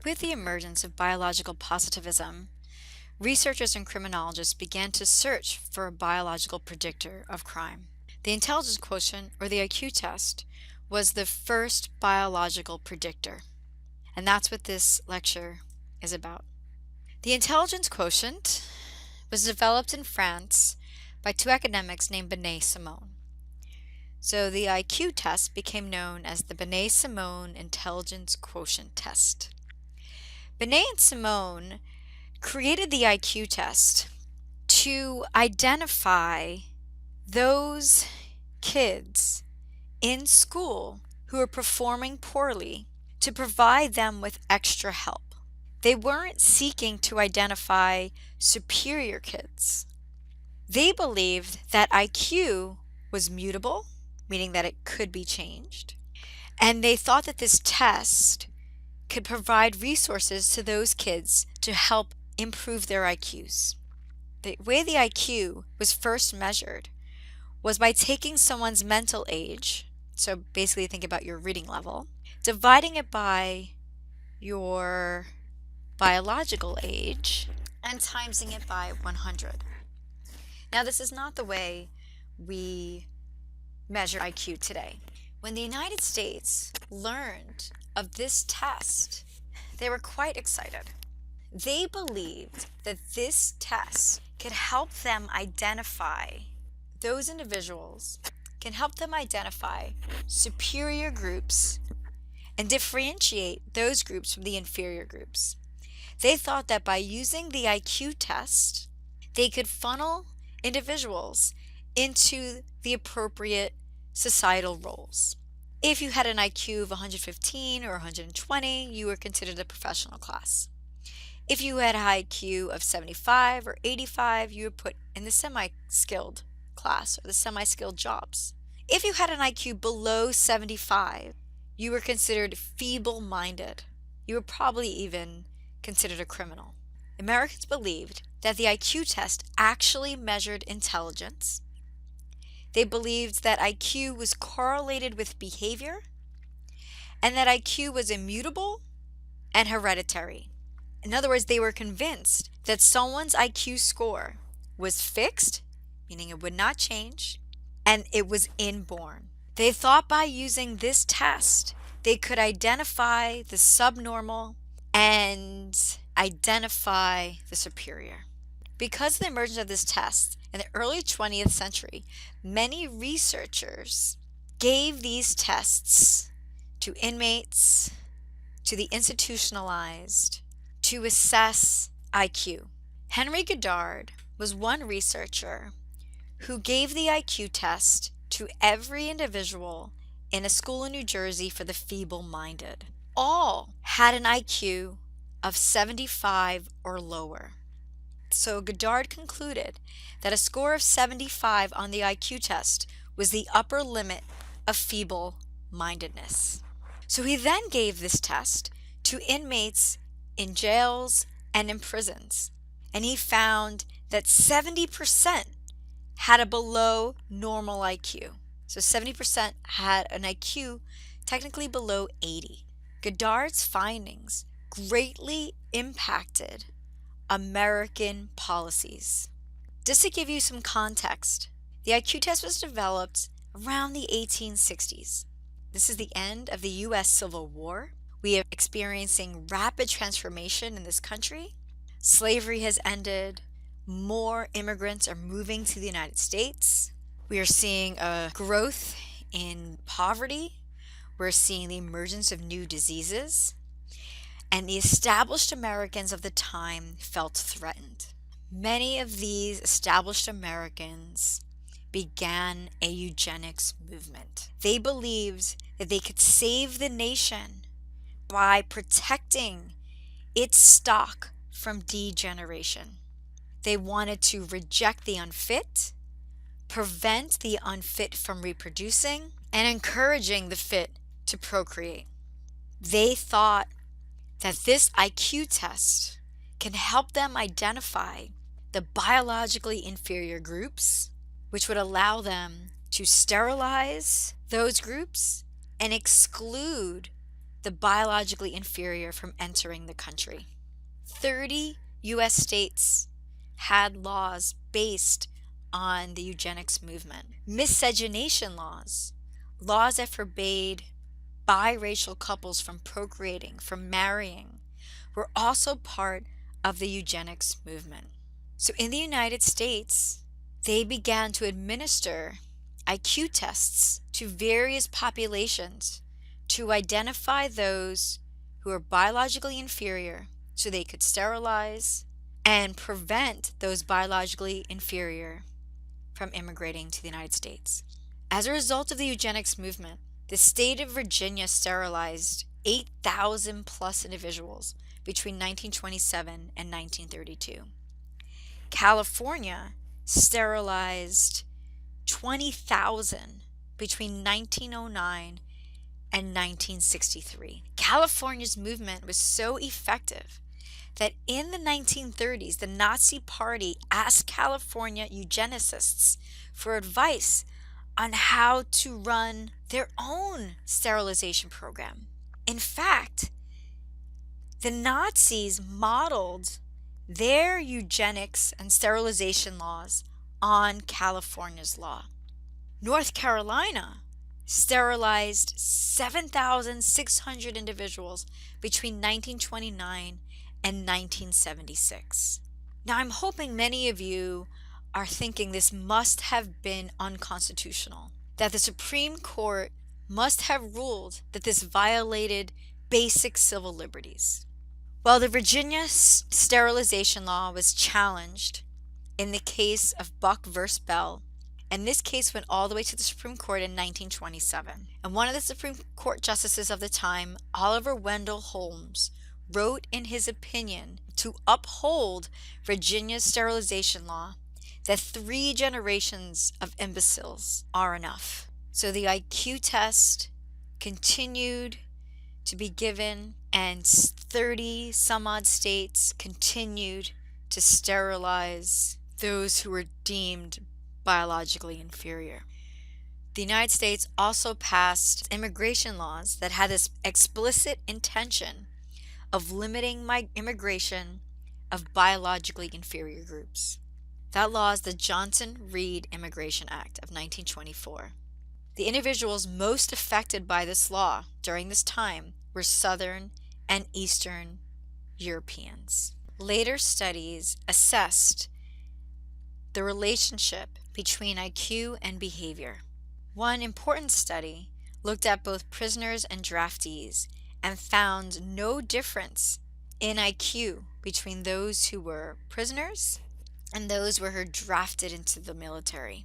With the emergence of biological positivism, researchers and criminologists began to search for a biological predictor of crime. The intelligence quotient, or the IQ test, was the first biological predictor, and that's what this lecture is about. The intelligence quotient was developed in France by two academics named Binet-Simon. So the IQ test became known as the Binet-Simon Intelligence Quotient Test. Binet and Simon created the IQ test to identify those kids in school who are performing poorly, to provide them with extra help. They weren't seeking to identify superior kids. They believed that IQ was mutable, meaning that it could be changed, and they thought that this test could provide resources to those kids to help improve their IQs. The way the IQ was first measured was by taking someone's mental age, so basically think about your reading level, dividing it by your biological age, and timesing it by 100. Now, this is not the way we measure IQ today. When the United States learned of this test, they were quite excited. They believed that this test could help them identify those individuals, can help them identify superior groups and differentiate those groups from the inferior groups. They thought that by using the IQ test, they could funnel individuals into the appropriate societal roles. If you had an IQ of 115 or 120, you were considered a professional class. If you had an IQ of 75 or 85, you were put in the semi-skilled class or the semi-skilled jobs. If you had an IQ below 75, you were considered feeble-minded. You were probably even considered a criminal. Americans believed that the IQ test actually measured intelligence. They believed that IQ was correlated with behavior and that IQ was immutable and hereditary. In other words, they were convinced that someone's IQ score was fixed, meaning it would not change, and it was inborn. They thought by using this test, they could identify the subnormal and identify the superior. Because of the emergence of this test in the early 20th century, many researchers gave these tests to inmates, to the institutionalized, to assess IQ. Henry Goddard was one researcher who gave the IQ test to every individual in a school in New Jersey for the feeble-minded. All had an IQ of 75 or lower. So Goddard concluded that a score of 75 on the IQ test was the upper limit of feeble-mindedness. So he then gave this test to inmates in jails and in prisons, and he found that 70% had a below normal IQ. So 70% had an IQ technically below 80. Goddard's findings greatly impacted American policies. Just to give you some context, the IQ test was developed around the 1860s. This is the end of the U.S. Civil War. We are experiencing rapid transformation in this country. Slavery has ended. More immigrants are moving to the United States. We are seeing a growth in poverty. We're seeing the emergence of new diseases. And the established Americans of the time felt threatened. Many of these established Americans began a eugenics movement. They believed that they could save the nation by protecting its stock from degeneration. They wanted to reject the unfit, prevent the unfit from reproducing, and encouraging the fit to procreate. They thought that this IQ test can help them identify the biologically inferior groups, which would allow them to sterilize those groups and exclude the biologically inferior from entering the country. 30 U.S. states had laws based on the eugenics movement. Miscegenation laws, laws that forbade biracial couples from procreating, from marrying, were also part of the eugenics movement. So in the United States, they began to administer IQ tests to various populations to identify those who are biologically inferior so they could sterilize and prevent those biologically inferior from immigrating to the United States. As a result of the eugenics movement, the state of Virginia sterilized 8,000 plus individuals between 1927 and 1932. California sterilized 20,000 between 1909 and 1963. California's movement was so effective that in the 1930s, the Nazi Party asked California eugenicists for advice on how to run their own sterilization program. In fact, the Nazis modeled their eugenics and sterilization laws on California's law. North Carolina sterilized 7,600 individuals between 1929 and 1976. Now, I'm hoping many of you are thinking this must have been unconstitutional, that the Supreme Court must have ruled that this violated basic civil liberties. Well, the Virginia sterilization law was challenged in the case of Buck versus Bell, and this case went all the way to the Supreme Court in 1927. And one of the Supreme Court justices of the time, Oliver Wendell Holmes, wrote in his opinion to uphold Virginia's sterilization law that 3 generations of imbeciles are enough. So the IQ test continued to be given, and 30 some odd states continued to sterilize those who were deemed biologically inferior. The United States also passed immigration laws that had this explicit intention of limiting immigration of biologically inferior groups. That law is the Johnson-Reed Immigration Act of 1924. The individuals most affected by this law during this time were Southern and Eastern Europeans. Later studies assessed the relationship between IQ and behavior. One important study looked at both prisoners and draftees and found no difference in IQ between those who were prisoners and those who were drafted into the military.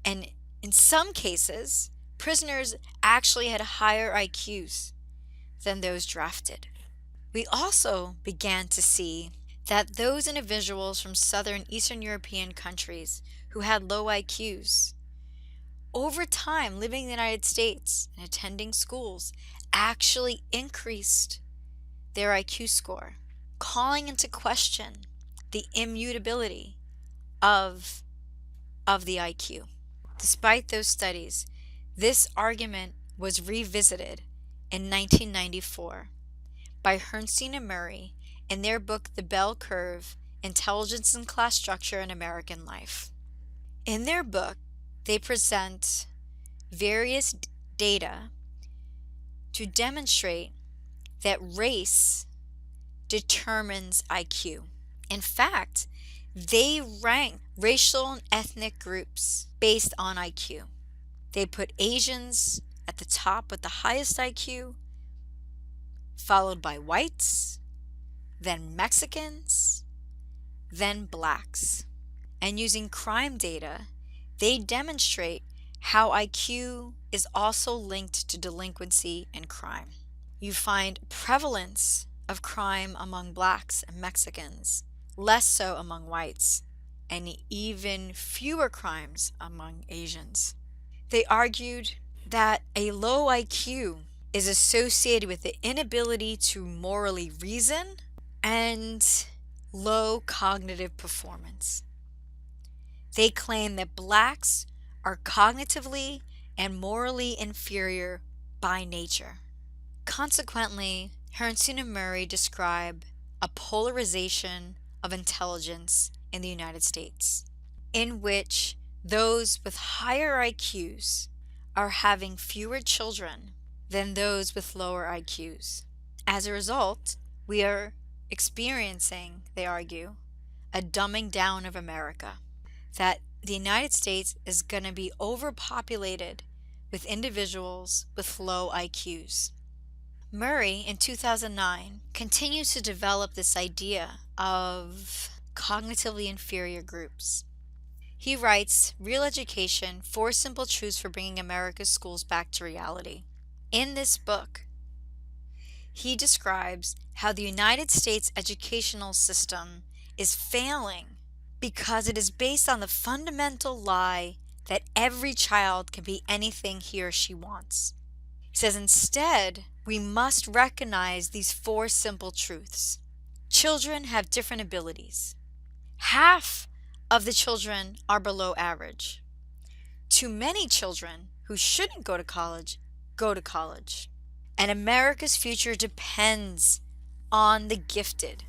And in some cases, prisoners actually had higher IQs than those drafted. We also began to see that those individuals from Southern Eastern European countries who had low IQs, over time living in the United States and attending schools, actually increased their IQ score, calling into question the immutability of the IQ. Despite those studies, this argument was revisited in 1994 by Herrnstein and Murray in their book The Bell Curve: Intelligence and Class Structure in American Life. In their book, they present various data to demonstrate that race determines IQ. In fact, they rank racial and ethnic groups based on IQ. They put Asians at the top with the highest IQ, followed by whites, then Mexicans, then blacks. And using crime data, they demonstrate how IQ is also linked to delinquency and crime. You find prevalence of crime among blacks and Mexicans, less so among whites, and even fewer crimes among Asians. They argued that a low IQ is associated with the inability to morally reason and low cognitive performance. They claim that blacks are cognitively and morally inferior by nature. Consequently, Hernston and Murray describe a polarization of intelligence in the United States, in which those with higher IQs are having fewer children than those with lower IQs. As a result, we are experiencing, they argue, a dumbing down of America, that the United States is going to be overpopulated with individuals with low IQs. Murray, in 2009, continues to develop this idea of cognitively inferior groups. He writes, Real Education, Four Simple Truths for Bringing America's Schools Back to Reality. In this book, he describes how the United States educational system is failing because it is based on the fundamental lie that every child can be anything he or she wants. He says instead, we must recognize these four simple truths. Children have different abilities. Half of the children are below average. Too many children who shouldn't go to college go to college. And America's future depends on the gifted.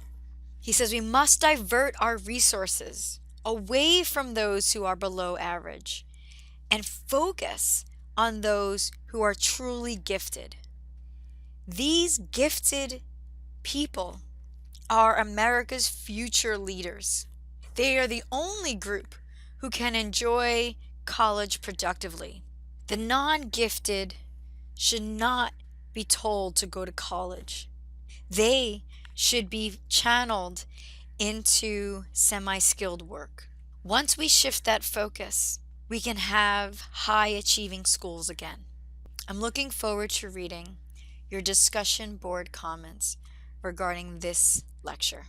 He says we must divert our resources away from those who are below average and focus on those who are truly gifted. These gifted people are America's future leaders. They are the only group who can enjoy college productively. The non-gifted should not be told to go to college. They should be channeled into semi-skilled work. Once we shift that focus, we can have high-achieving schools again. I'm looking forward to reading your discussion board comments regarding this lecture.